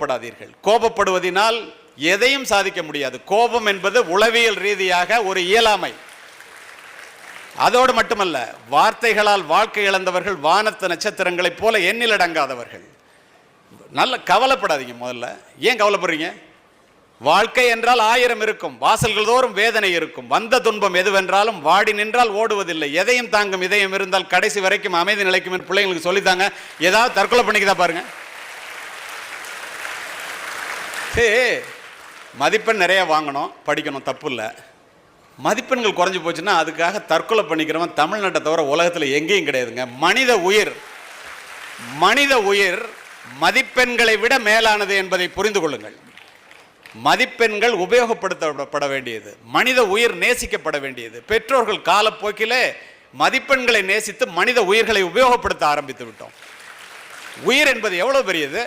கோபப்படாதீர்கள். கோபப்படுவதனால் எதையும் சாதிக்க முடியாது. கோபம் என்பது உளவியல் ரீதியாக ஒரு இயலாமை. அதோடு மட்டுமல்ல, வார்த்தைகளால் வாழ்க்கை இழந்தவர்கள் வானத்து நட்சத்திரங்களைப் போல எண்ணில் அடங்காதவர்கள். நல்ல கவலைப்படாதீங்க. முதல்ல ஏன் கவலைப்படுறீங்க? வாழ்க்கை என்றால் 1000 இருக்கும், வாசல்கள் தோறும் வேதனை இருக்கும். வந்த துன்பம் எதுவென்றாலும் வாடி நின்றால் ஓடுவதில்லை. எதையும் தாங்கும் இதயம் இருந்தால் கடைசி வரைக்கும் அமைதி நிலைக்கும் என்று பிள்ளைங்களுக்கு சொல்லித்தாங்க. ஏதாவது தற்கொலை பண்ணிக்கதா பாருங்க. மதிப்பெண் நிறைய வாங்கணும், படிக்கணும், தப்பு இல்லை. மதிப்பெண்கள் குறைஞ்சி போச்சுன்னா அதுக்காக தற்கொலை பண்ணிக்கிறவன் தமிழ்நாட்டை தவிர உலகத்தில் எங்கேயும் கிடையாதுங்க. மனித உயிர் மதிப்பெண்களை விட மேலானது என்பதை புரிந்து கொள்ளுங்கள். மதிப்பெண்கள் உபயோகப்படுத்தப்பட வேண்டியது, மனித உயிர் நேசிக்கப்பட வேண்டியது. பெற்றோர்கள் காலப்போக்கிலே மதிப்பெண்களை நேசித்து மனித உயிர்களை உபயோகப்படுத்த ஆரம்பித்து விட்டோம். உயிர் என்பது எவ்வளவு பெரியது!